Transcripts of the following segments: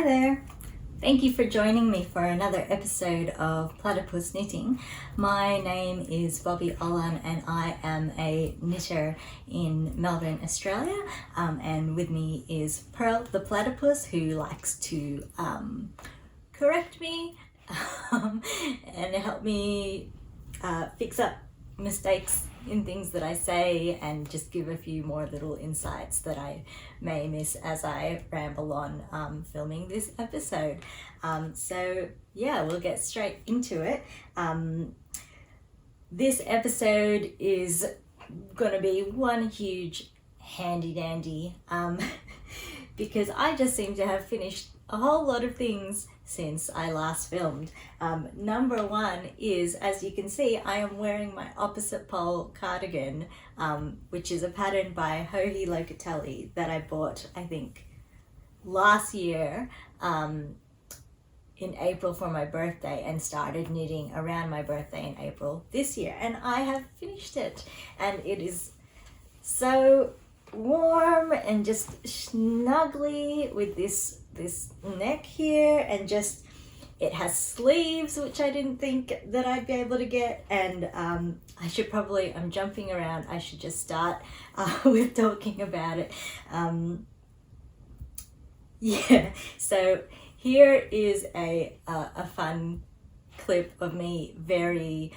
Hi there! Thank you for joining me for another episode of Platypus Knitting. My name is Bobby Olan and I am a knitter in Melbourne, Australia. And with me is Pearl the Platypus, who likes to correct me and help me fix up mistakes in things that I say and just give a few more little insights that I may miss as I ramble on filming this episode. So yeah, we'll get straight into it. This episode is gonna be one huge handy dandy because I just seem to have finished a whole lot of things since I last filmed. Number one is, as you can see, I am wearing my opposite pole cardigan, which is a pattern by Joji Locatelli that I bought, I think, last year in April for my birthday, and started knitting around my birthday in April this year, and I have finished it, and it is so warm and just snuggly with this neck here, and just it has sleeves, which I didn't think that I'd be able to get. And I should probably, I'm jumping around, I should just start with talking about it. Yeah, so here is a fun clip of me very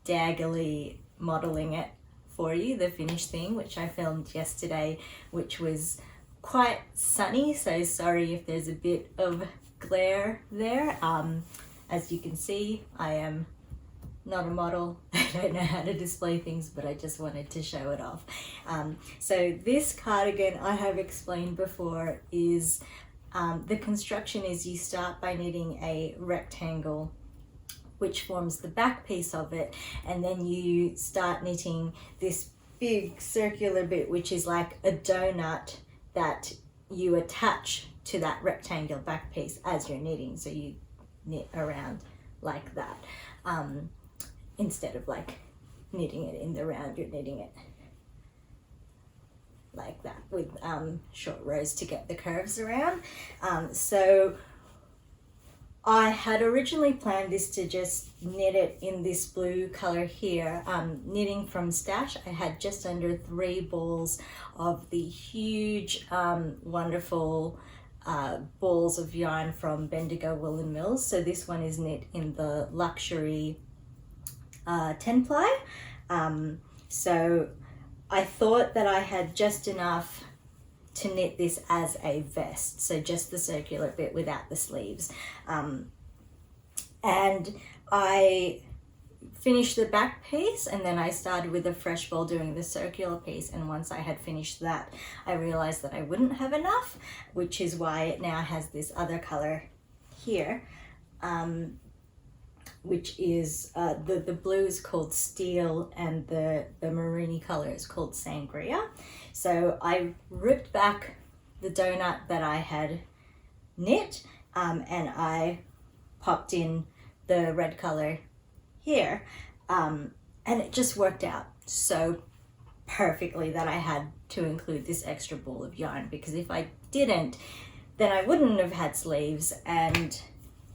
daggily modeling it for you, the finished thing, which I filmed yesterday, which was quite sunny, so sorry if there's a bit of glare there. As you can see, I am not a model. I don't know how to display things, but I just wanted to show it off. So this cardigan, I have explained before, is the construction is you start by knitting a rectangle which forms the back piece of it, and then you start knitting this big circular bit which is like a donut that you attach to that rectangle back piece as you're knitting. So you knit around like that, instead of like knitting it in the round, you're knitting it like that with short rows to get the curves around. So I had originally planned this to just knit it in this blue color here. Knitting from stash, I had just under 3 balls of the huge, wonderful balls of yarn from Bendigo Woolen Mills. So this one is knit in the luxury 10 ply. So I thought that I had just enough to knit this as a vest, so just the circular bit without the sleeves. And I finished the back piece, and then I started with a fresh ball doing the circular piece, and once I had finished that, I realized that I wouldn't have enough, which is why it now has this other color here, which is the blue is called Steel, and the maroony color is called Sangria. So I ripped back the donut that I had knit, and I popped in the red color here, and it just worked out so perfectly that I had to include this extra ball of yarn, because if I didn't, then I wouldn't have had sleeves, and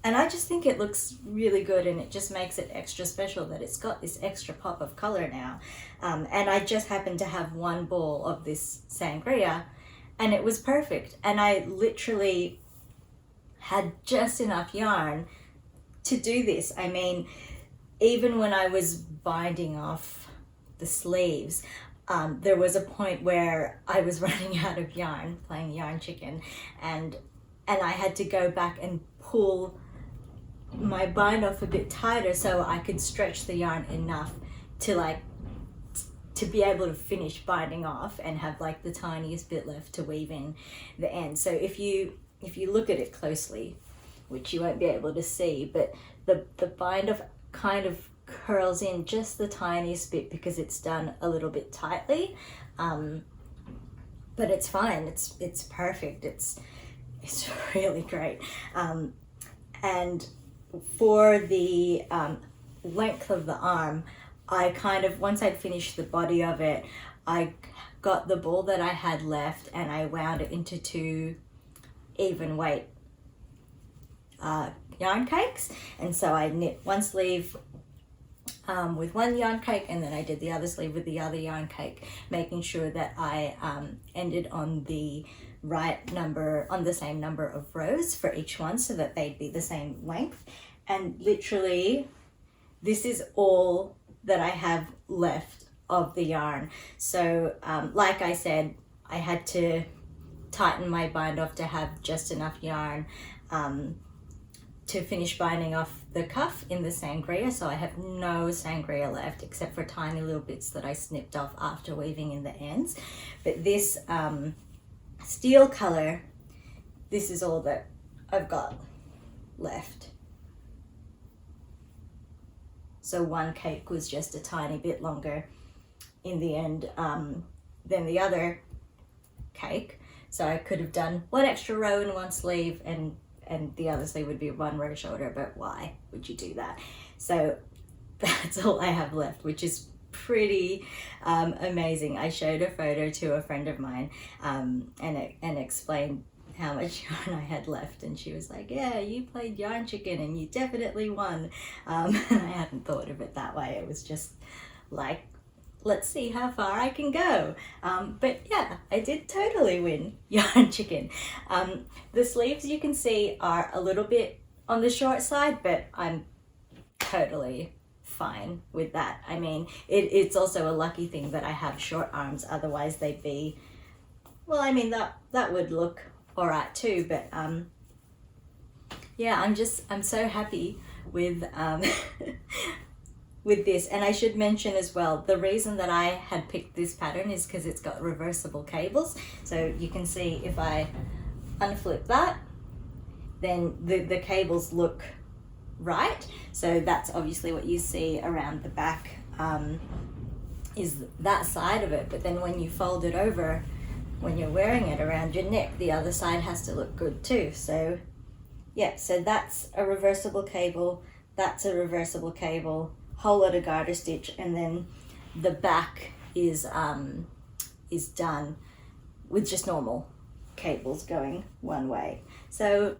I just think it looks really good, and it just makes it extra special that it's got this extra pop of color now. And I just happened to have 1 ball of this Sangria, and it was perfect. And I literally had just enough yarn to do this. I mean, even when I was binding off the sleeves, there was a point where I was running out of yarn, playing yarn chicken, and I had to go back and pull my bind off a bit tighter so I could stretch the yarn enough to be able to finish binding off and have like the tiniest bit left to weave in the end. So if you look at it closely, which you won't be able to see, but the bind off kind of curls in just the tiniest bit because it's done a little bit tightly, but it's fine, it's perfect, it's really great. And for the length of the arm, I kind of, once I'd finished the body of it, I got the ball that I had left and I wound it into 2 even weight yarn cakes, and so I knit one sleeve with one yarn cake, and then I did the other sleeve with the other yarn cake, making sure that I ended on the right number, on the same number of rows for each one, so that they'd be the same length. And literally this is all that I have left of the yarn. So like I said, I had to tighten my bind off to have just enough yarn to finish binding off the cuff in the sangria, so I have no sangria left except for tiny little bits that I snipped off after weaving in the ends. But this steel color, this is all that I've got left. So one cake was just a tiny bit longer in the end than the other cake, so I could have done one extra row in one sleeve and the other sleeve would be one row shorter, but why would you do that? So that's all I have left, which is pretty amazing. I showed a photo to a friend of mine and explained how much yarn I had left, and she was like, yeah, you played Yarn Chicken and you definitely won. And I hadn't thought of it that way. It was just like, let's see how far I can go. But yeah, I did totally win Yarn Chicken. The sleeves, you can see, are a little bit on the short side, but I'm totally fine with that. I mean, it's also a lucky thing that I have short arms, otherwise they'd be, well, I mean, that would look all right too, but yeah, I'm so happy with with this. And I should mention as well, the reason that I had picked this pattern is because it's got reversible cables. So you can see if I unflip that, then the cables look right. So that's obviously what you see around the back, is that side of it. But then when you fold it over, when you're wearing it around your neck, the other side has to look good too. So yeah, so that's a reversible cable, that's a reversible cable, whole lot of garter stitch, and then the back is done with just normal cables going one way. So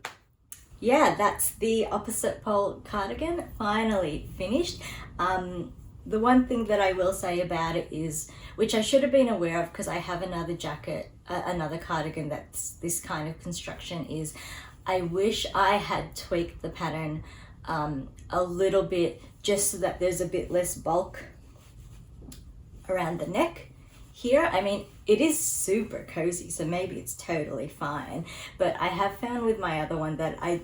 yeah, that's the opposite pole cardigan finally finished. The one thing that I will say about it is, which I should have been aware of because I have another jacket, another cardigan that's this kind of construction, is I wish I had tweaked the pattern a little bit, just so that there's a bit less bulk around the neck here. I mean, it is super cozy, so maybe it's totally fine, but I have found with my other one that I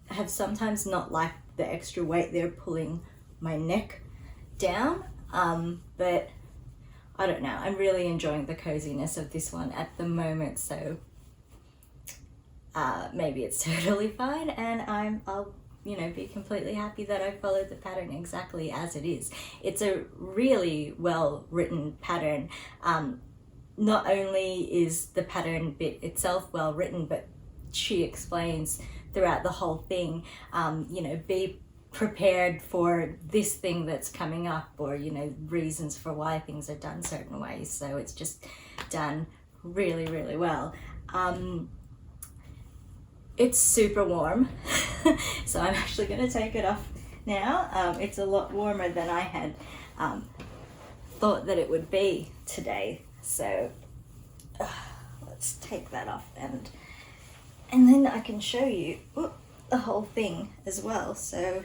have sometimes not liked the extra weight there pulling my neck down, but I don't know, I'm really enjoying the coziness of this one at the moment, so maybe it's totally fine, and I'll you know, be completely happy that I followed the pattern exactly as it is. It's a really well written pattern. Not only is the pattern bit itself well written, but she explains throughout the whole thing, you know, be prepared for this thing that's coming up, or, you know, reasons for why things are done certain ways. So it's just done really, really well. It's super warm, so I'm actually going to take it off now. It's a lot warmer than I had thought that it would be today. So let's take that off, and then I can show you the whole thing as well. So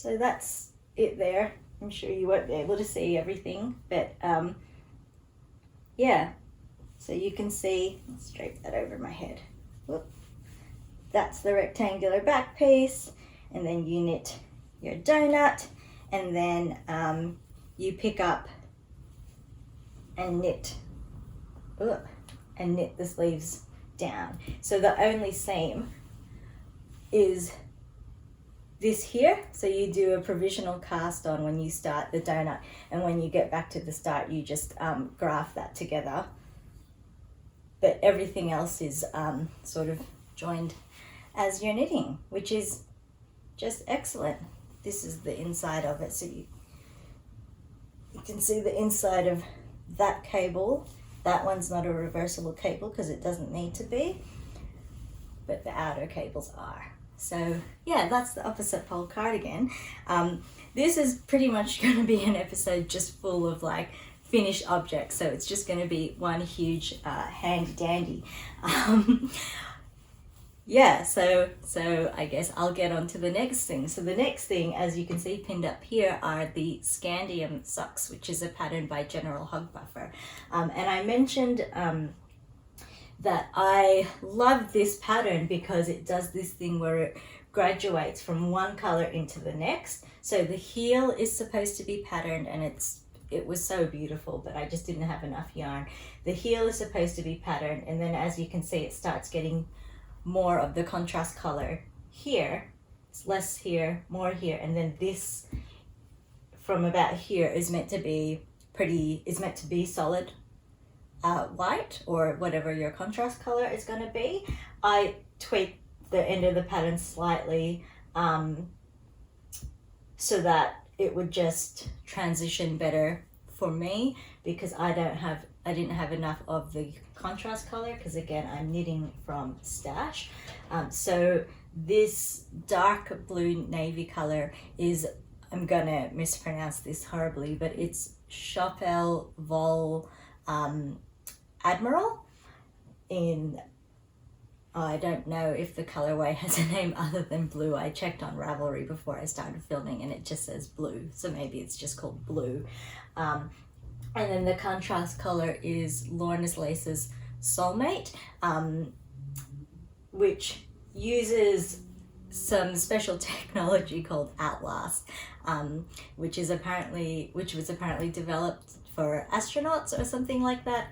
that's it there. I'm sure you won't be able to see everything, but yeah, so you can see, let's drape that over my head. Whoop. That's the rectangular back piece, and then you knit your donut, and then you pick up and knit the sleeves down. So the only seam is this here, so you do a provisional cast on when you start the donut, and when you get back to the start you just graft that together, but everything else is sort of joined as you're knitting, which is just excellent. This is the inside of it, so you can see the inside of that cable That one's not a reversible cable because it doesn't need to be, but the outer cables are. So yeah, that's the opposite pole cardigan. This is pretty much going to be an episode just full of like finished objects, so it's just going to be one huge handy dandy. Yeah, so I guess I'll get on to the next thing. So the next thing, as you can see pinned up here, are the Scandium socks, which is a pattern by General Hogbuffer. And I mentioned that I love this pattern because it does this thing where it graduates from one color into the next. So the heel is supposed to be patterned, and it was so beautiful, but I just didn't have enough yarn. The heel is supposed to be patterned, and then as you can see, it starts getting more of the contrast color here. It's less here, more here, and then this from about here is meant to be solid white, or whatever your contrast color is going to be. I tweaked the end of the pattern slightly so that it would just transition better for me, because I didn't have enough of the contrast color, because again, I'm knitting from stash. So this dark blue navy color is, I'm gonna mispronounce this horribly, but it's Schoppel-Wolle Admiral in, I don't know if the colorway has a name other than blue. I checked on Ravelry before I started filming and it just says blue, so maybe it's just called blue. And then the contrast color is Lorna's Lace's Soulmate, which uses some special technology called Outlast, which was apparently developed for astronauts or something like that.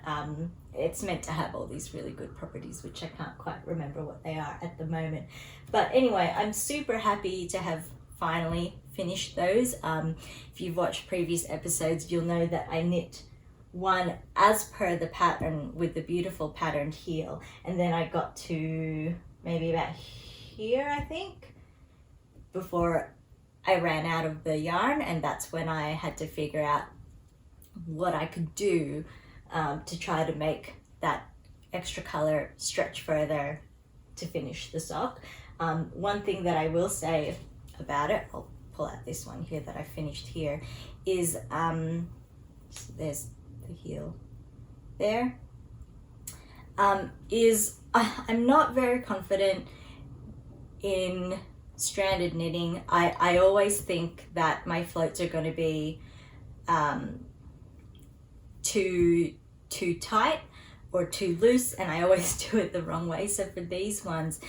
It's meant to have all these really good properties, which I can't quite remember what they are at the moment. But anyway, I'm super happy to have finally finished those. If you've watched previous episodes, you'll know that I knit one as per the pattern with the beautiful patterned heel, and then I got to maybe about here, I think, before I ran out of the yarn, and that's when I had to figure out what I could do to try to make that extra color stretch further to finish the sock. One thing that I will say about it, I'll pull out this one here that I finished here, is there's the heel there, is I'm not very confident in stranded knitting. I always think that my floats are going to be too tight or too loose, and I always do it the wrong way. So for these ones,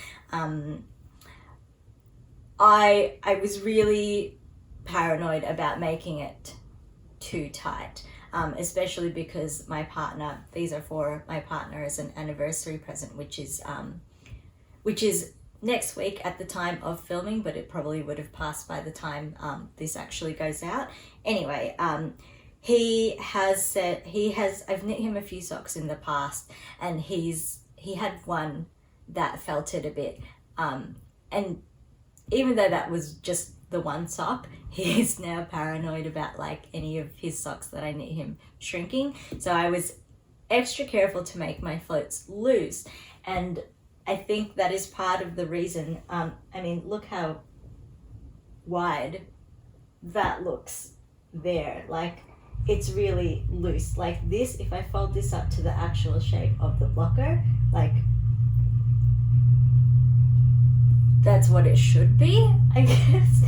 I was really paranoid about making it too tight, especially because my partner, these are for my partner as an anniversary present, which is next week at the time of filming, but it probably would have passed by the time this actually goes out. Anyway, he has said I've knit him a few socks in the past, and he had one that felted a bit, and even though that was just the one sock, he is now paranoid about like any of his socks that I knit him shrinking. So I was extra careful to make my floats loose, and I think that is part of the reason. I mean, look how wide that looks there. Like, it's really loose. Like this, if I fold this up to the actual shape of the blocker, like that's what it should be, I guess,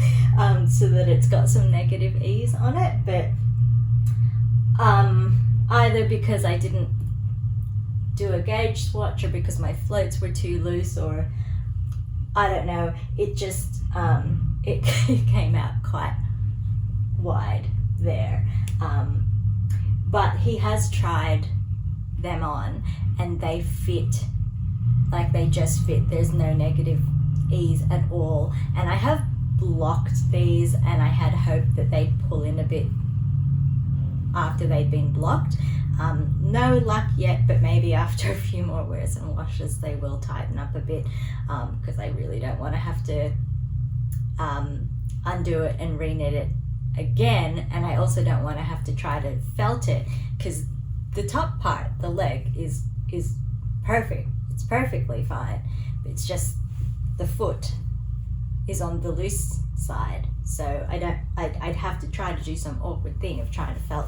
so that it's got some negative ease on it. But either because I didn't do a gauge swatch, or because my floats were too loose, or I don't know, it just it came out quite wide there. But he has tried them on and they fit, like they just fit. There's no negative ease at all, and I have blocked these, and I had hoped that they'd pull in a bit after they'd been blocked. No luck yet, but maybe after a few more wears and washes they will tighten up a bit, because I really don't want to have to undo it and reknit it again, and I also don't want to have to try to felt it, because the top part, the leg, is perfect. It's perfectly fine. It's just the foot is on the loose side. So I'd have to try to do some awkward thing of trying to felt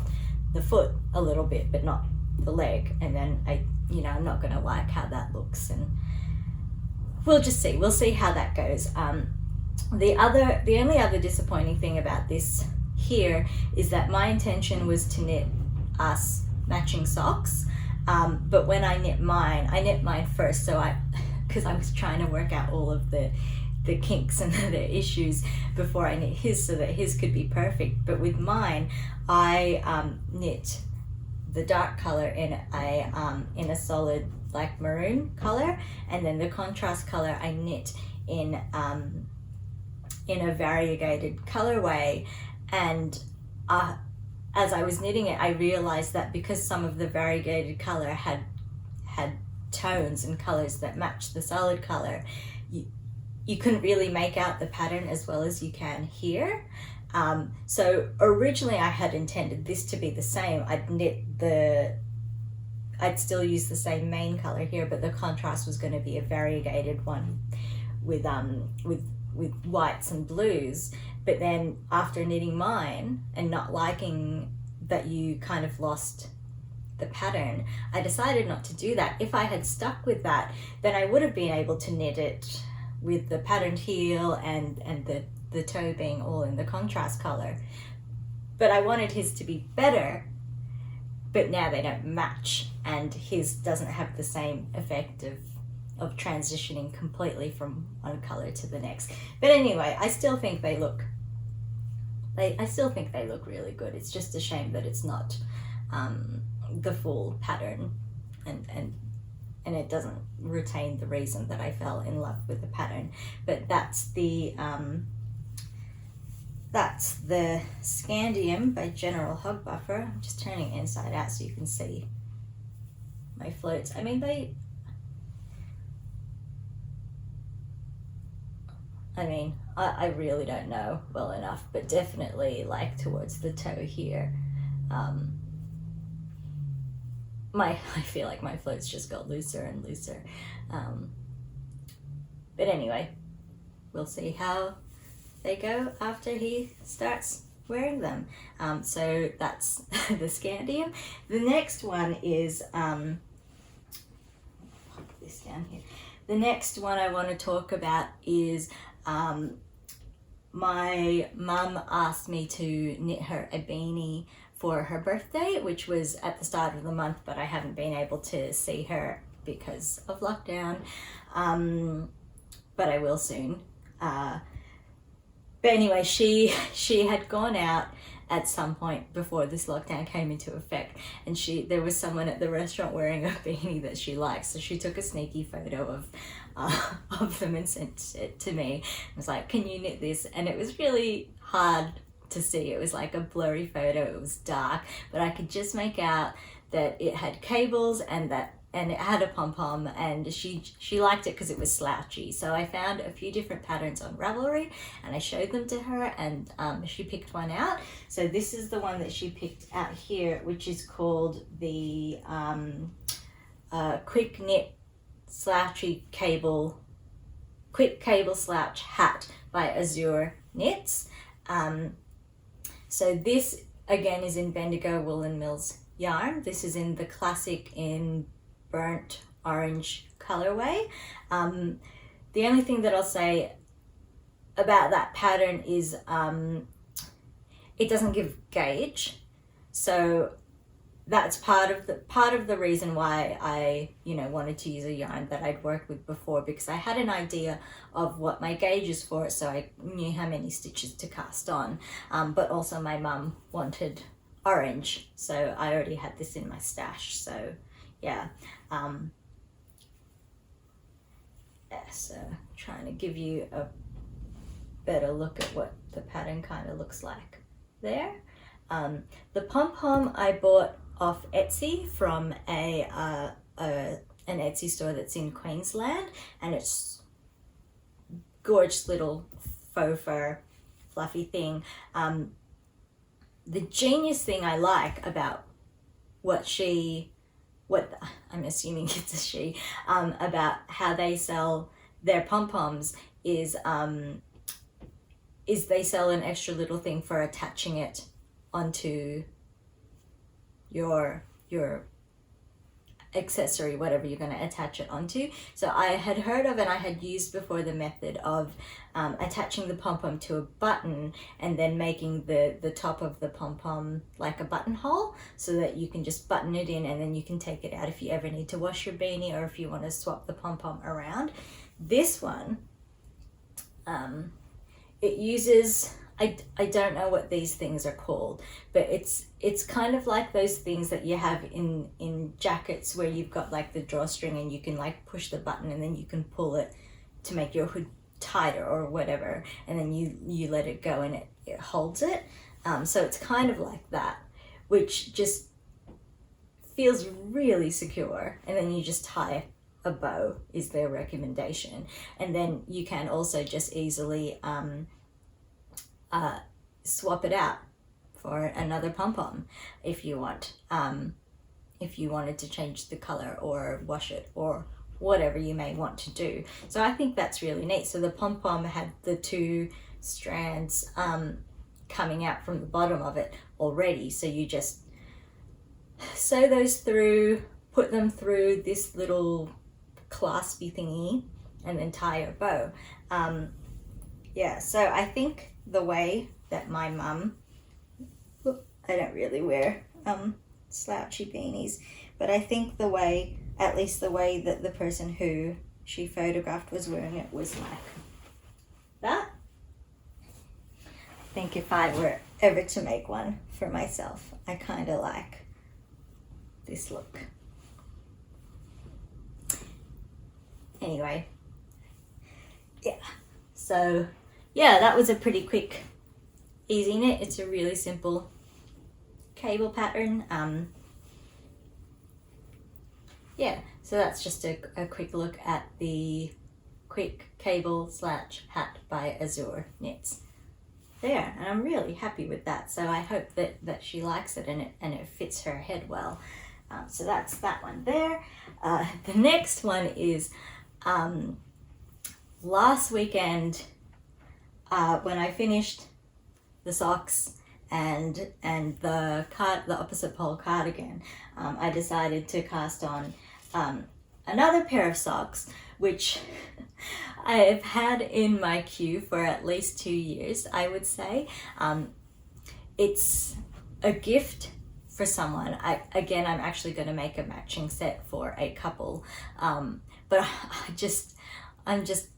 the foot a little bit, but not the leg. And then I'm not gonna like how that looks, and we'll just see. We'll see how that goes. The only other disappointing thing about this here is that my intention was to knit us matching socks, but when I knit mine first, because I was trying to work out all of the kinks and the issues before I knit his, so that his could be perfect. But with mine, I knit the dark color in a solid like maroon color, and then the contrast color I knit in a variegated colorway. And as I was knitting it, I realized that because some of the variegated color had tones and colors that matched the solid color, you couldn't really make out the pattern as well as you can here. So originally I had intended this to be the same. I'd still use the same main color here, but the contrast was going to be a variegated one with whites and blues. But then after knitting mine and not liking that you kind of lost the pattern, I decided not to do that. If I had stuck with that, then I would have been able to knit it with the patterned heel and the toe being all in the contrast color. But I wanted his to be better, but now they don't match, and his doesn't have the same effect of transitioning completely from one color to the next. But anyway, I still think they look really good. It's just a shame that it's not the full pattern, and it doesn't retain the reason that I fell in love with the pattern. But that's the Scandium by General Hog Buffer. I'm just turning it inside out so you can see my floats. I mean, I really don't know well enough, but definitely like towards the toe here. I feel like my floats just got looser and looser. But anyway, we'll see how they go after he starts wearing them. So that's the Scandium. The next one is, pop this down here. The next one I want to talk about is my mum asked me to knit her a beanie for her birthday, which was at the start of the month, but I haven't been able to see her because of lockdown, but I will soon. But anyway, she had gone out at some point before this lockdown came into effect, and there was someone at the restaurant wearing a beanie that she likes, so she took a sneaky photo of them and sent it to me. I was like, can you knit this? And it was really hard to see. It was like a blurry photo. It was dark, but I could just make out that it had cables and it had a pom-pom, and she liked it because it was slouchy. So I found a few different patterns on Ravelry and I showed them to her, and she picked one out. So this is the one that she picked out here, which is called the Quick Knit Slouchy Quick Cable Slouch Hat by Azure Knits. So this again is in Bendigo Woolen Mills yarn. This is in the classic in burnt orange colorway. The only thing that I'll say about that pattern is it doesn't give gauge, so that's part of the reason why I wanted to use a yarn that I'd worked with before, because I had an idea of what my gauge is for it, so I knew how many stitches to cast on, but also my mum wanted orange, so I already had this in my stash. So yeah, so trying to give you a better look at what the pattern kind of looks like there. The pom-pom I bought off Etsy from an Etsy store that's in Queensland, and it's gorgeous little faux fur fluffy thing. The genius thing I like about what I'm assuming it's a she, about how they sell their pom-poms is they sell an extra little thing for attaching it onto your accessory, whatever you're going to attach it onto. So I had heard of, and I had used before, the method of attaching the pom-pom to a button and then making the top of the pom-pom like a buttonhole, so that you can just button it in and then you can take it out if you ever need to wash your beanie or if you want to swap the pom-pom around. This one, it uses, I don't know what these things are called, but it's kind of like those things that you have in jackets where you've got like the drawstring and you can like push the button and then you can pull it to make your hood tighter or whatever, and then you let it go and it holds it. So it's kind of like that, which just feels really secure, and then you just tie a bow is their recommendation. And then you can also just easily swap it out for another pom-pom if you want, if you wanted to change the color or wash it or whatever you may want to do. So I think that's really neat. So the pom-pom had the two strands coming out from the bottom of it already, so you just sew those through, put them through this little claspy thingy, and then tie your bow. Yeah, so I think the way that my mum, I don't really wear slouchy beanies, but I think the way, at least the way that the person who she photographed was wearing it was like that. I think if I were ever to make one for myself, I kind of like this look. Anyway, yeah, so yeah, that was a pretty quick, easy knit. It's a really simple cable pattern. Yeah, so that's just a quick look at the quick cable / hat by Azure Knits there, and I'm really happy with that. So I hope that she likes it and it fits her head well. So that's that one there. The next one is last weekend when I finished the socks and the opposite pole cardigan, I decided to cast on another pair of socks, which I have had in my queue for at least 2 years, I would say. It's a gift for someone. I'm actually going to make a matching set for a couple, but I'm just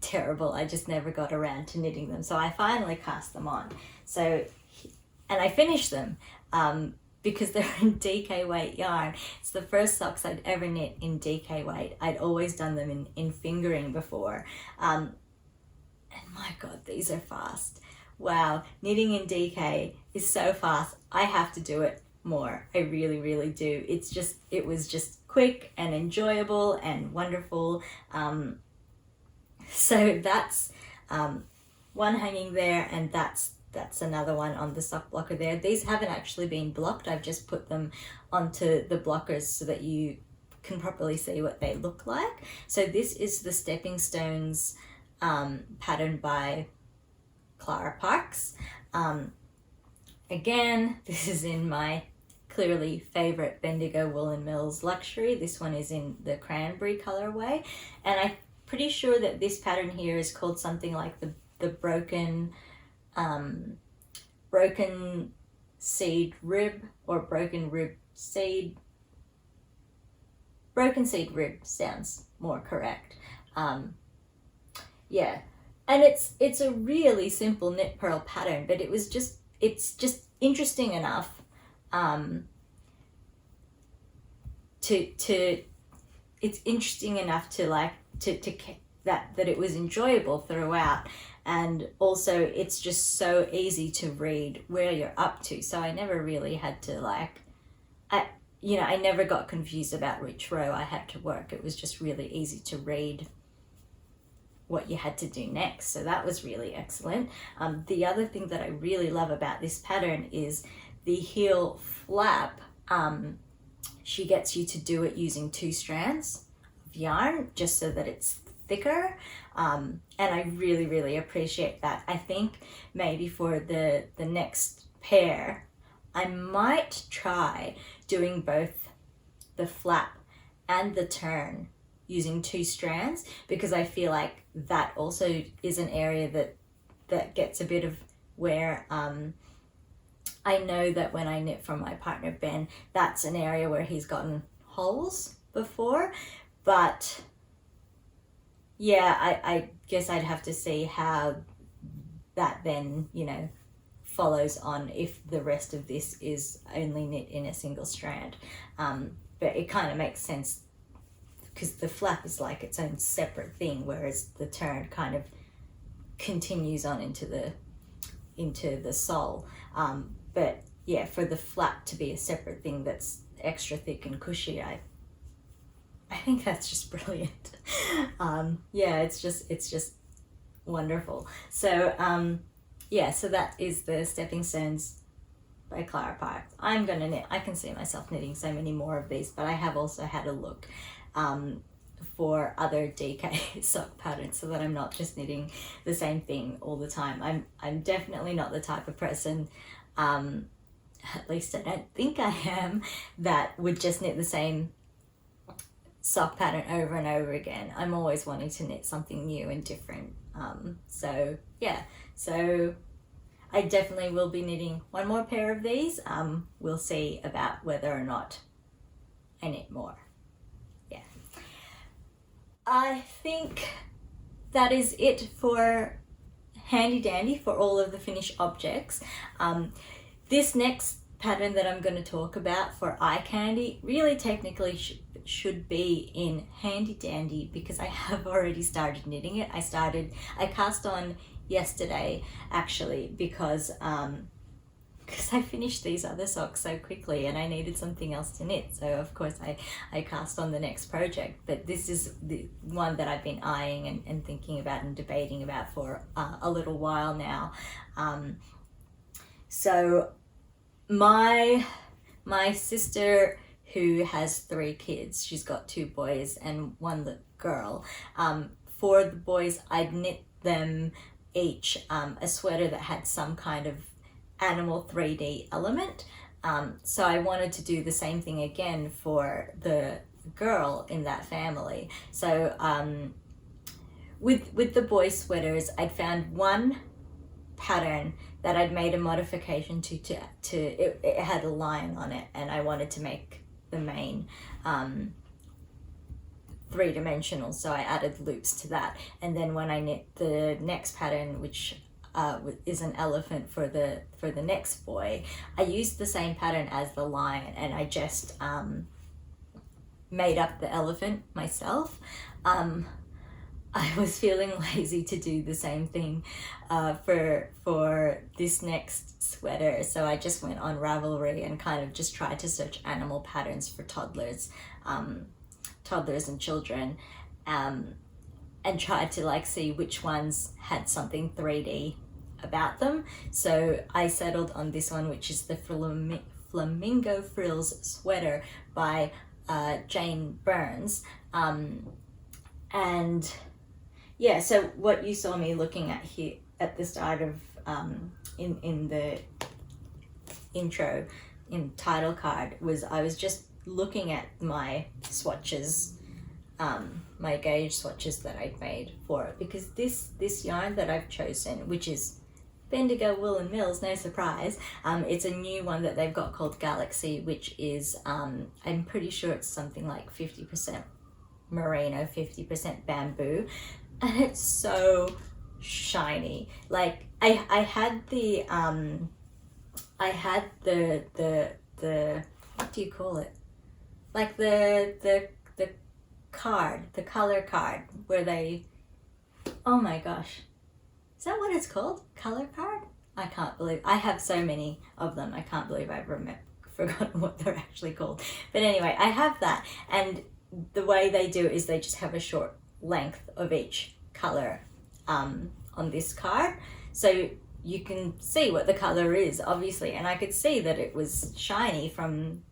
terrible. I just never got around to knitting them, so I finally cast them on. So, and I finished them because they're in DK weight yarn. It's the first socks I'd ever knit in DK weight. I'd always done them in fingering before, and my God, these are fast. Wow, knitting in DK is so fast. I have to do it more. I really, really do. It was just quick and enjoyable and wonderful. So that's one hanging there, and that's another one on the sock blocker there. These haven't actually been blocked. I've just put them onto the blockers so that you can properly see what they look like. So this is the Stepping Stones pattern by Clara Parks. Again, this is in my clearly favorite Bendigo Woolen Mills Luxury. This one is in the cranberry colorway, and I'm pretty sure that this pattern here is called something like the broken seed rib, or broken seed rib sounds more correct. Yeah, and it's a really simple knit purl pattern, but it's just interesting enough it's interesting enough to like to that it was enjoyable throughout, and also it's just so easy to read where you're up to. So I never really had to I never got confused about which row I had to work. It was just really easy to read what you had to do next. So that was really excellent. The other thing that I really love about this pattern is the heel flap she gets you to do it using 2 strands of yarn just so that it's thicker, and I really, really appreciate that. I think maybe for the next pair, I might try doing both the flap and the turn using 2 strands, because I feel like that also is an area that gets a bit of wear. I know that when I knit from my partner Ben, that's an area where he's gotten holes before, but yeah, I guess I'd have to see how that then, you know, follows on if the rest of this is only knit in a single strand. But it kind of makes sense because the flap is like its own separate thing, whereas the turn kind of continues on into the sole. But yeah, for the flap to be a separate thing that's extra thick and cushy, I think that's just brilliant. Yeah, it's just wonderful. So yeah, so that is the Stepping Stones by Clara Park. I'm gonna knit, I can see myself knitting so many more of these, but I have also had a look for other DK sock patterns so that I'm not just knitting the same thing all the time. I'm definitely not the type of person, at least I don't think I am, that would just knit the same sock pattern over and over again. I'm always wanting to knit something new and different. So yeah, so I definitely will be knitting one more pair of these. We'll see about whether or not I knit more. Yeah, I think that is it for Handy Dandy, for all of the finished objects. This next pattern that I'm going to talk about for Eye Candy really technically should be in Handy Dandy because I have already started knitting it. I cast on yesterday actually because I finished these other socks so quickly and I needed something else to knit, so of course I cast on the next project. But this is the one that I've been eyeing and thinking about and debating about for a little while now. So my sister, who has 3 kids, she's got 2 boys and 1 girl. For the boys, I'd knit them each a sweater that had some kind of animal 3D element. So I wanted to do the same thing again for the girl in that family. So with the boy sweaters, I'd found one pattern that I'd made a modification to it had a lion on it, and I wanted to make the main 3-dimensional, so I added loops to that. And then when I knit the next pattern, which is an elephant for the next boy, I used the same pattern as the lion, and I just made up the elephant myself. I was feeling lazy to do the same thing for this next sweater, so I just went on Ravelry and kind of just tried to search animal patterns for toddlers and children, and tried to like see which ones had something 3D about them. So I settled on this one, which is the Flamingo Frills sweater by Jane Burns, and yeah, so what you saw me looking at here at the start of in the intro, in title card, was I was just looking at my swatches, my gauge swatches that I'd made for it, because this yarn that I've chosen, which is Bendigo Woolen Mills, no surprise, it's a new one that they've got called Galaxy, which is I'm pretty sure it's something like 50% merino, 50% bamboo, and it's so shiny. Like I had the what do you call it? Like the card, the color card, where they, oh my gosh, is that what it's called? Color card? I can't believe, I have so many of them, I can't believe I've forgotten what they're actually called. But anyway, I have that, and the way they do it is they just have a short length of each color on this card, so you can see what the color is, obviously, and I could see that it was shiny from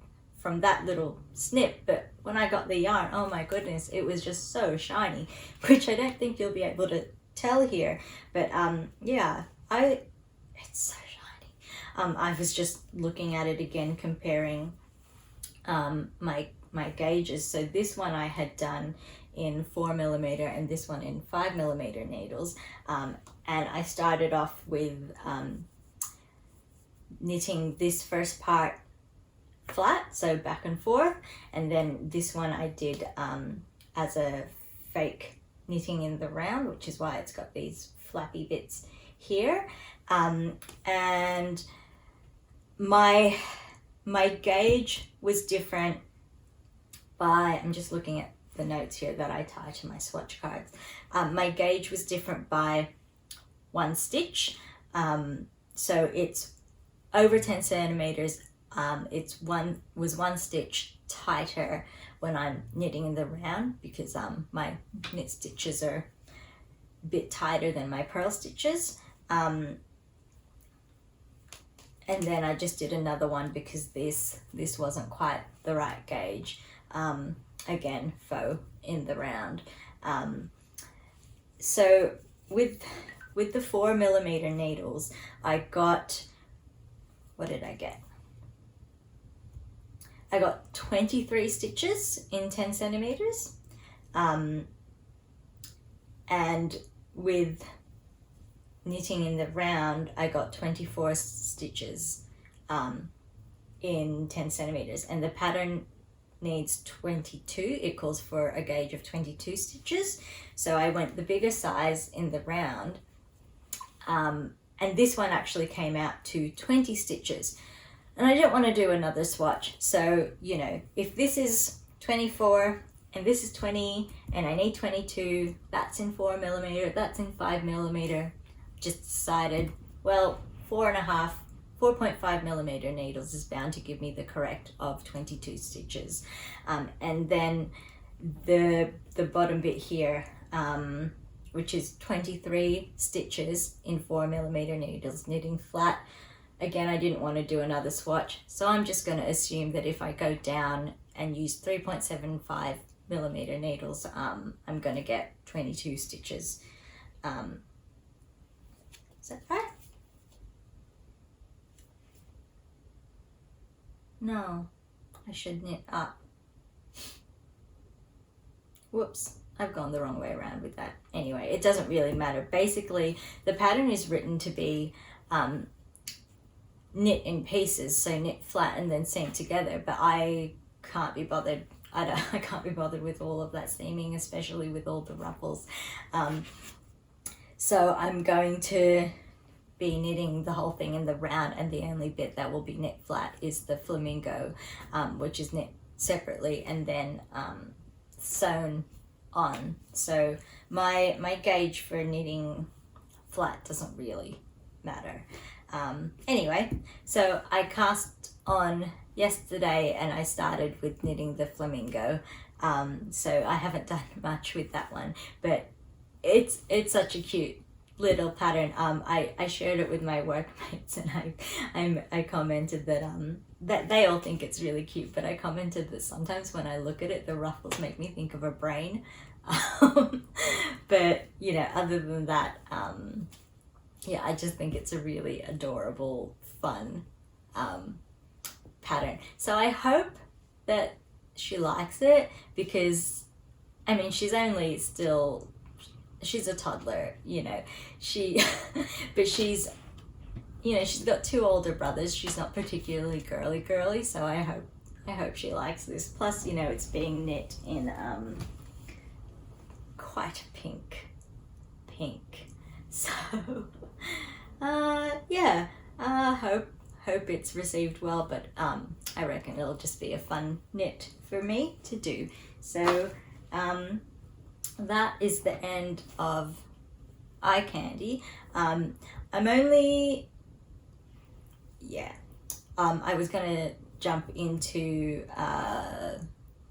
from that little snip, but when I got the yarn, oh my goodness, it was just so shiny, which I don't think you'll be able to tell here, but yeah, it's so shiny. I was just looking at it again, comparing my gauges. So this one I had done in 4mm and this one in 5mm needles, and I started off with knitting this first part flat, so back and forth, and then this one I did as a fake knitting in the round, which is why it's got these flappy bits here, and my gauge was different by, I'm just looking at the notes here that I tie to my swatch cards. My gauge was different by 1 stitch, so it's over 10 centimeters. It's one stitch tighter when I'm knitting in the round, because my knit stitches are a bit tighter than my purl stitches. And then I just did another one because this wasn't quite the right gauge. Again, faux in the round. So with the 4mm needles, I got, what did I get? I got 23 stitches in 10 centimeters. And with knitting in the round, I got 24 stitches in 10 centimeters, and the pattern needs 22. It calls for a gauge of 22 stitches, so I went the bigger size in the round, and this one actually came out to 20 stitches, and I didn't want to do another swatch. So, you know, if this is 24 and this is 20 and I need 22, that's in 4mm, that's in 5mm, just decided, well, 4.5mm needles is bound to give me the correct of 22 stitches. And then the bottom bit here, which is 23 stitches in 4mm needles, knitting flat. Again, I didn't want to do another swatch, so I'm just going to assume that if I go down and use 3.75mm needles, I'm going to get 22 stitches. Is that right? No, I should knit up. Whoops, I've gone the wrong way around with that. Anyway, it doesn't really matter. Basically, the pattern is written to be knit in pieces, so knit flat and then seam together, but I can't be bothered. I can't be bothered with all of that seaming, especially with all the ruffles. So I'm going to be knitting the whole thing in the round, and the only bit that will be knit flat is the flamingo, which is knit separately and then sewn on. So my gauge for knitting flat doesn't really matter. Anyway, so I cast on yesterday and I started with knitting the flamingo. So I haven't done much with that one, but it's such a cute little pattern. I shared it with my workmates, and I commented that that they all think it's really cute, but I commented that sometimes when I look at it, the ruffles make me think of a brain. But you know, other than that, yeah, I just think it's a really adorable, fun pattern. So I hope that she likes it, because I mean, she's only still, she's a toddler, you know, but she's, you know, she's got 2 older brothers. She's not particularly girly, so I hope she likes this. Plus, you know, it's being knit in quite a pink. So yeah, hope it's received well, but I reckon it'll just be a fun knit for me to do. So that is the end of eye candy. I'm only, I was gonna jump into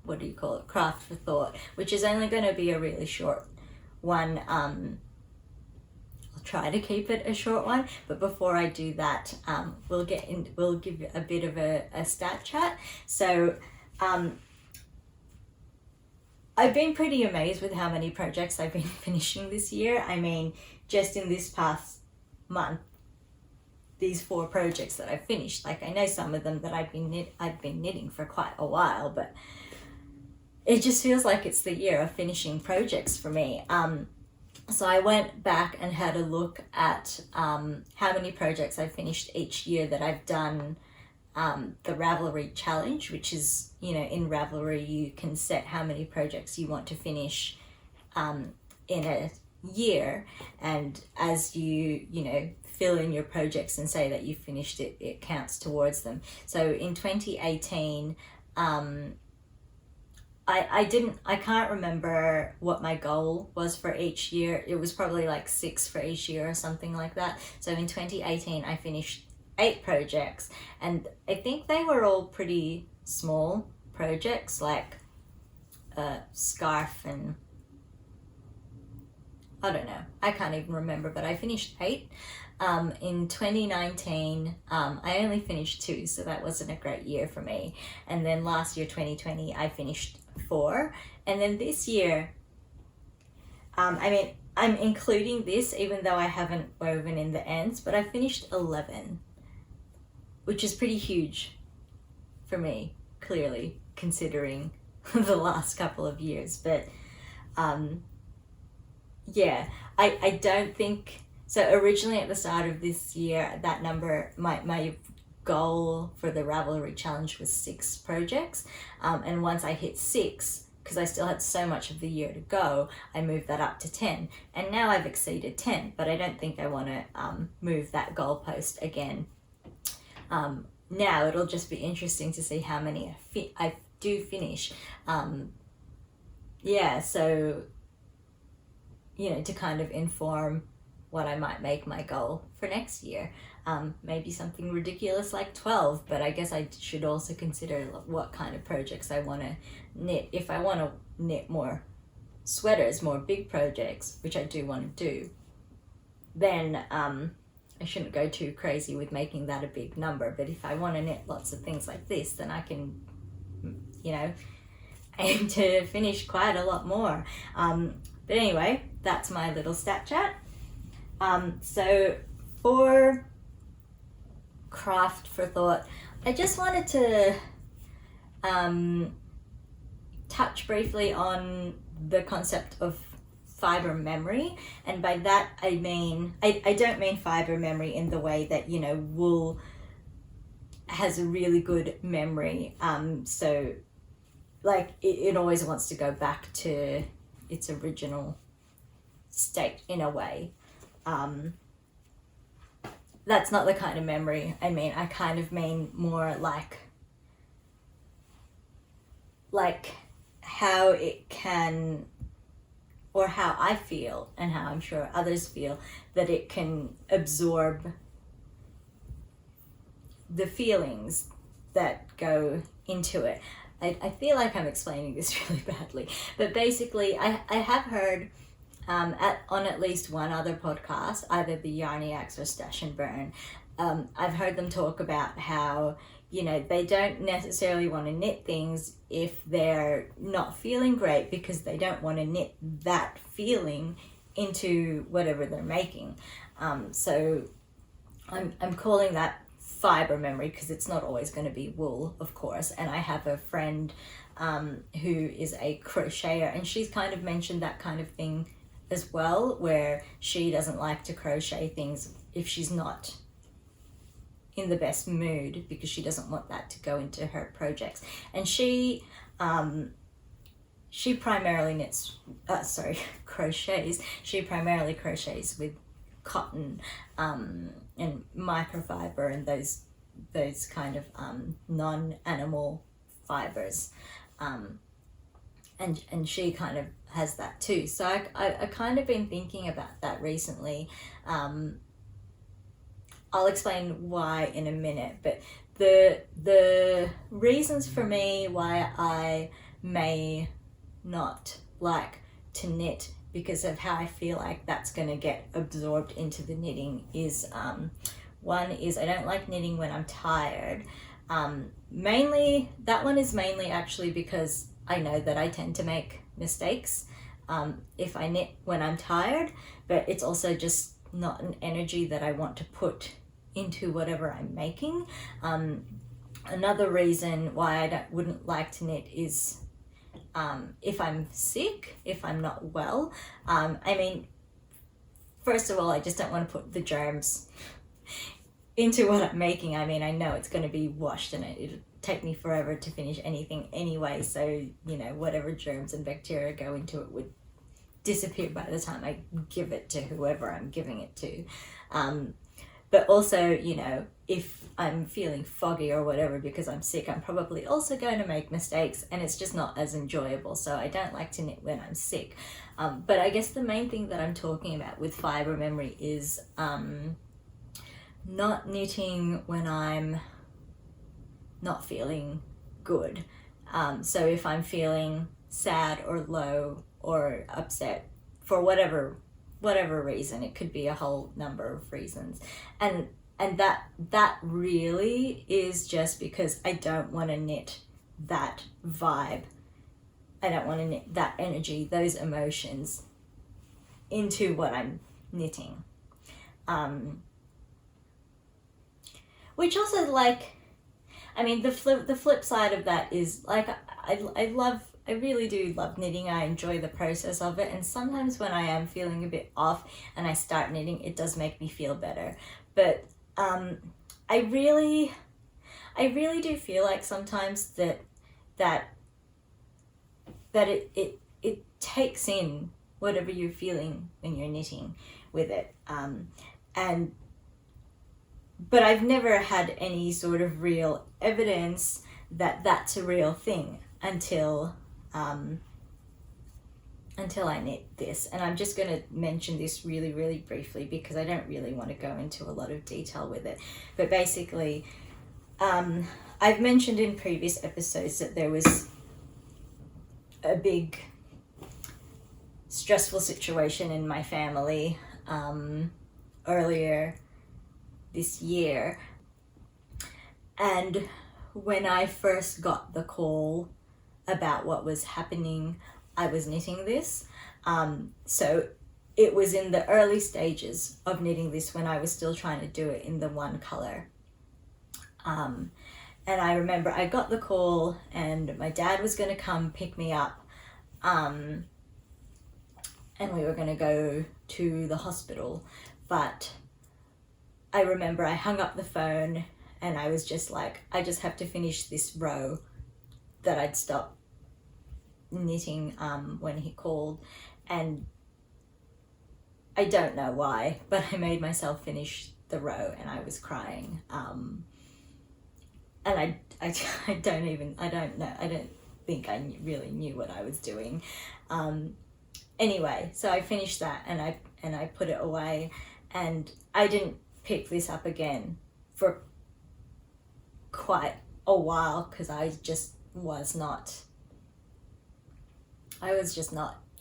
what do you call it, craft for thought, which is only going to be a really short one. I'll try to keep it a short one. But before I do that, we'll give a bit of a stat chat. So I've been pretty amazed with how many projects I've been finishing this year. I mean, just in this past month, these 4 projects that I've finished. Like, I know some of them that I've been knitting for quite a while, but it just feels like it's the year of finishing projects for me. So I went back and had a look at how many projects I've finished each year that I've done the Ravelry challenge, which is, you know, in Ravelry you can set how many projects you want to finish in a year, and as you know, fill in your projects and say that you finished it, it counts towards them. So in 2018, I can't remember what my goal was for each year. It was probably like 6 for each year or something like that. So in 2018, I finished 8 projects, and I think they were all pretty small projects, like a scarf and I don't know, I can't even remember, but I finished 8. In 2019, I only finished 2, so that wasn't a great year for me. And then last year, 2020, I finished 4. And then this year, I mean, I'm including this even though I haven't woven in the ends, but I finished 11, which is pretty huge for me, clearly, considering the last couple of years. But yeah, I don't think, so originally at the start of this year, that number, my goal for the Ravelry challenge was 6 projects. And once I hit 6, because I still had so much of the year to go, I moved that up to 10. And now I've exceeded 10, but I don't think I want to move that goalpost again. Now it'll just be interesting to see how many I do finish. Yeah, so, you know, to kind of inform what I might make my goal for next year. Maybe something ridiculous like 12, but I guess I should also consider what kind of projects I want to knit. If I want to knit more sweaters, more big projects, which I do want to do, then I shouldn't go too crazy with making that a big number. But if I want to knit lots of things like this, then I can, you know, aim to finish quite a lot more. But anyway, that's my little stat chat. So for craft for thought, I just wanted to touch briefly on the concept of fiber memory. And by that I mean, I don't mean fiber memory in the way that, you know, wool has a really good memory. So like it always wants to go back to its original state in a way. That's not the kind of memory I mean. I kind of mean more like how it can, or how I feel and how I'm sure others feel, that it can absorb the feelings that go into it. I feel like I'm explaining this really badly, but basically I have heard on at least one other podcast, either the Yarniacs or Stash and Burn, I've heard them talk about how, you know, they don't necessarily want to knit things if they're not feeling great, because they don't want to knit that feeling into whatever they're making. So I'm calling that fiber memory, because it's not always going to be wool, of course. And I have a friend who is a crocheter, and she's kind of mentioned that kind of thing as well, where she doesn't like to crochet things if she's not in the best mood, because she doesn't want that to go into her projects. And she primarily crochets. She primarily crochets with cotton and microfiber and those kind of non-animal fibers, and she kind of has that too. So I kind of been thinking about that recently. I'll explain why in a minute, but the reasons for me why I may not like to knit because of how I feel like that's going to get absorbed into the knitting is, one is I don't like knitting when I'm tired. That one is mainly actually because I know that I tend to make mistakes if I knit when I'm tired, but it's also just not an energy that I want to put into whatever I'm making. Another reason why I wouldn't like to knit is if I'm sick, if I'm not well. I mean, first of all, I just don't want to put the germs into what I'm making. I mean, I know it's going to be washed and it'll take me forever to finish anything anyway, so, you know, whatever germs and bacteria go into it would disappear by the time I give it to whoever I'm giving it to. But also, you know, if I'm feeling foggy or whatever because I'm sick, I'm probably also going to make mistakes, and it's just not as enjoyable. So I don't like to knit when I'm sick. But I guess the main thing that I'm talking about with fibre memory is not knitting when I'm not feeling good. So if I'm feeling sad or low or upset for whatever reason, it could be a whole number of reasons, and that really is just because I don't want to knit that vibe. I don't want to knit that energy, those emotions into what I'm knitting. Which also, like, I mean, the flip side of that is, like, I really do love knitting. I enjoy the process of it, and sometimes when I am feeling a bit off and I start knitting, it does make me feel better. But I really do feel like sometimes that it takes in whatever you're feeling when you're knitting with it. But I've never had any sort of real evidence that that's a real thing until I knit this. And I'm just going to mention this really, really briefly because I don't really want to go into a lot of detail with it. But basically, I've mentioned in previous episodes that there was a big stressful situation in my family earlier this year. And when I first got the call about what was happening, I was knitting this. So it was in the early stages of knitting this when I was still trying to do it in the one color. And I remember I got the call and my dad was going to come pick me up. And we were going to go to the hospital. But I remember I hung up the phone and I was just like, I just have to finish this row that I'd stopped knitting when he called. And I don't know why, but I made myself finish the row and I was crying. And I don't think I really knew what I was doing. Anyway, so I finished that and I put it away, and I didn't pick this up again for quite a while because I was just not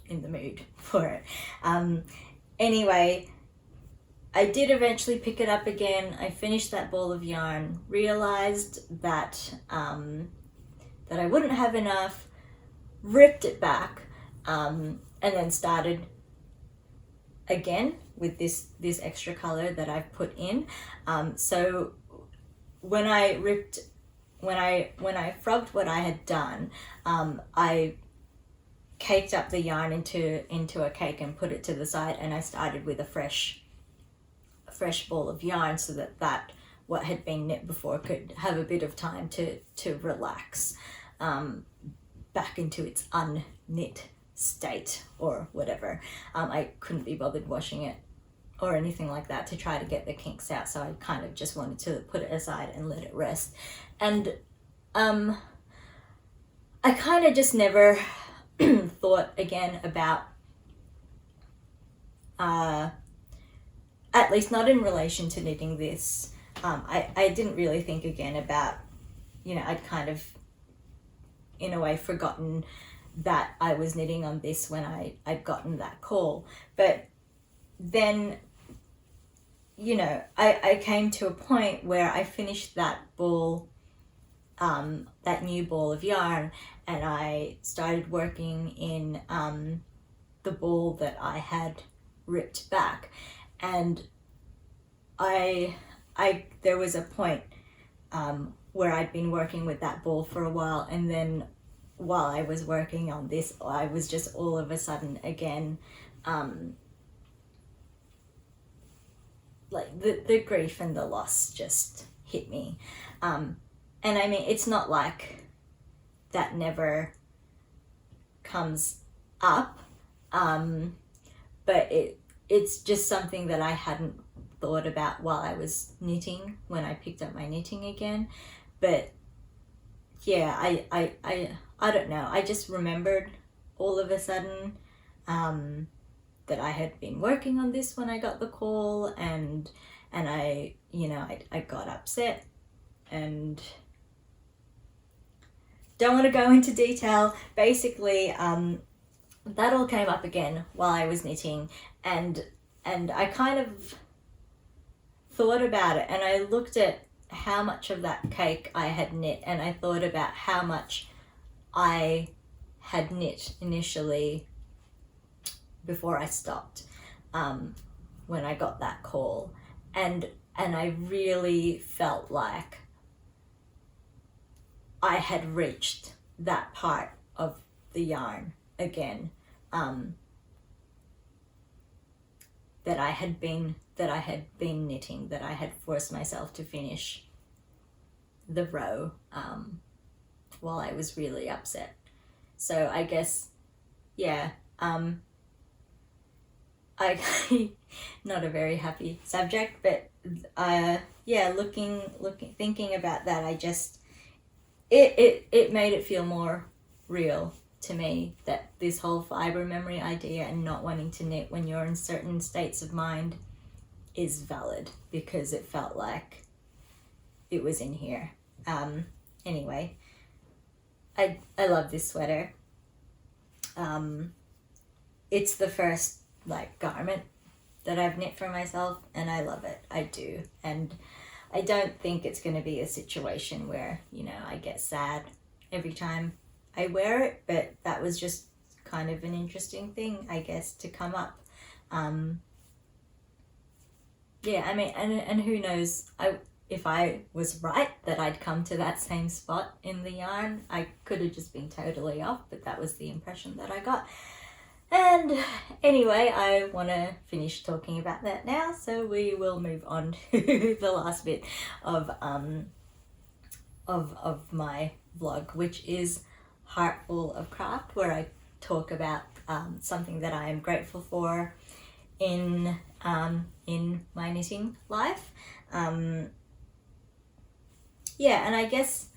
in the mood for it. Anyway, I did eventually pick it up again. I finished that ball of yarn, realized that that I wouldn't have enough, ripped it back, and then started again with this extra color that I've put in. So when I frogged what I had done, I caked up the yarn into a cake and put it to the side, and I started with a fresh ball of yarn so that what had been knit before could have a bit of time to relax back into its unknit state or whatever. I couldn't be bothered washing it or anything like that to try to get the kinks out, so I kind of just wanted to put it aside and let it rest. And I kind of just never thought again about, at least not in relation to knitting this, I didn't really think again about, I'd kind of in a way forgotten that I was knitting on this when I'd gotten that call. But then, you know, I came to a point where I finished that ball, that new ball of yarn, and I started working in the ball that I had ripped back. And there was a point where I'd been working with that ball for a while, and then while I was working on this, I was just all of a sudden again, like the grief and the loss just hit me. And I mean, it's not like that never comes up, but it's just something that I hadn't thought about while I was knitting when I picked up my knitting again. But yeah, I don't know. I just remembered all of a sudden that I had been working on this when I got the call, and I, you know, I got upset, and don't want to go into detail. Basically, that all came up again while I was knitting, and I kind of thought about it, and I looked at how much of that cake I had knit, and I thought about how much I had knit initially before I stopped, when I got that call, and I really felt like I had reached that part of the yarn again, that I had been knitting, that I had forced myself to finish the row while I was really upset. So I guess, yeah, I not a very happy subject, but yeah, thinking about that, I just it made it feel more real to me, that this whole fibre memory idea and not wanting to knit when you're in certain states of mind is valid, because it felt like it was in here. Anyway, I love this sweater. It's the first like garment that I've knit for myself, and I love it. I do. And I don't think it's going to be a situation where, you know, I get sad every time I wear it, but that was just kind of an interesting thing, I guess, to come up. Yeah, I mean, and who knows, if I was right that I'd come to that same spot in the yarn. I could have just been totally off, but that was the impression that I got. And anyway, I want to finish talking about that now, so we will move on to the last bit of my vlog, which is Heartful of Craft, where I talk about something that I am grateful for in my knitting life. Yeah, and I guess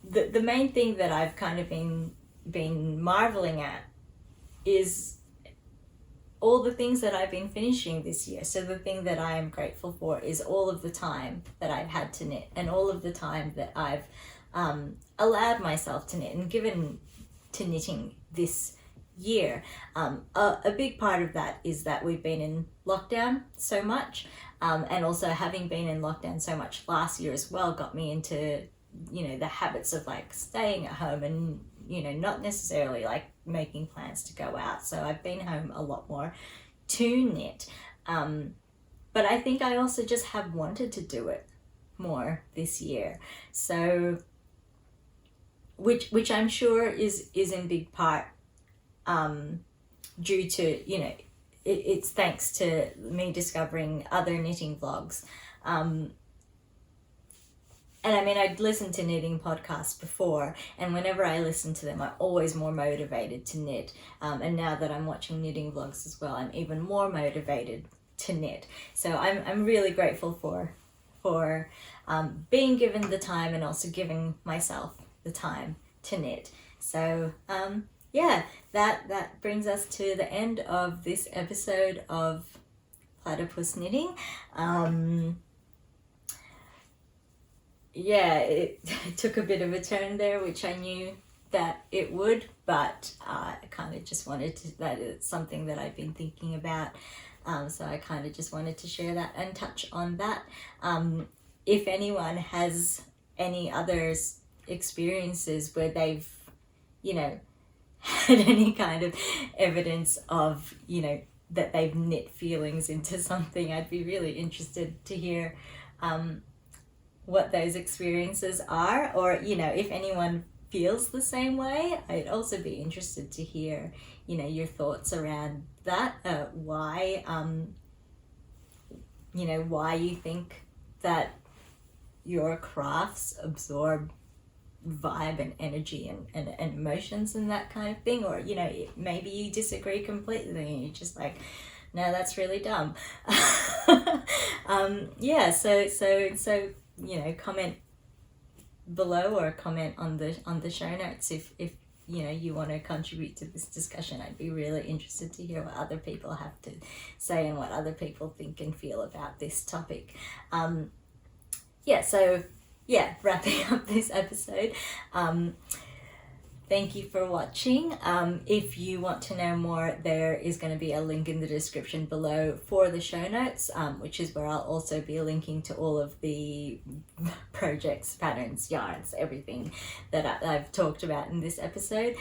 the main thing that I've kind of been marveling at is all the things that I've been finishing this year. So the thing that I am grateful for is all of the time that I've had to knit, and all of the time that I've allowed myself to knit and given to knitting this year. A big part of that is that we've been in lockdown so much, and also having been in lockdown so much last year as well got me into, you know, the habits of like staying at home and, you know, not necessarily like making plans to go out. So I've been home a lot more to knit, but I think I also just have wanted to do it more this year. So which I'm sure is in big part due to, you know, it's thanks to me discovering other knitting vlogs. And I mean, I'd listened to knitting podcasts before, and whenever I listen to them, I'm always more motivated to knit. And now that I'm watching knitting vlogs as well, I'm even more motivated to knit. So I'm really grateful for being given the time, and also giving myself the time to knit. So yeah, that brings us to the end of this episode of Platypus Knitting. Yeah, it took a bit of a turn there, which I knew that it would, but I kind of just wanted to, that it's something that I've been thinking about. So I kind of just wanted to share that and touch on that. If anyone has any other experiences where they've, you know, had any kind of evidence of, you know, that they've knit feelings into something, I'd be really interested to hear what those experiences are, or, you know, if anyone feels the same way, I'd also be interested to hear, you know, your thoughts around that, why, you know, why you think that your crafts absorb vibe and energy and emotions and that kind of thing, or, you know, maybe you disagree completely and you're just like, no, that's really dumb. Yeah, so you know, comment below or comment on the show notes if you know you want to contribute to this discussion. I'd be really interested to hear what other people have to say and what other people think and feel about this topic. Yeah, so yeah, wrapping up this episode. Thank you for watching. If you want to know more, there is going to be a link in the description below for the show notes, which is where I'll also be linking to all of the projects, patterns, yarns, everything that I've talked about in this episode.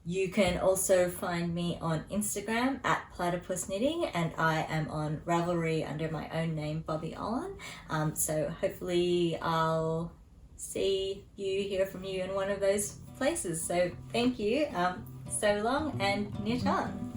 You can also find me on Instagram at Platypus Knitting, and I am on Ravelry under my own name, Bobby Olin. So hopefully I'll hear from you in one of those places. So thank you, so long, and knit on.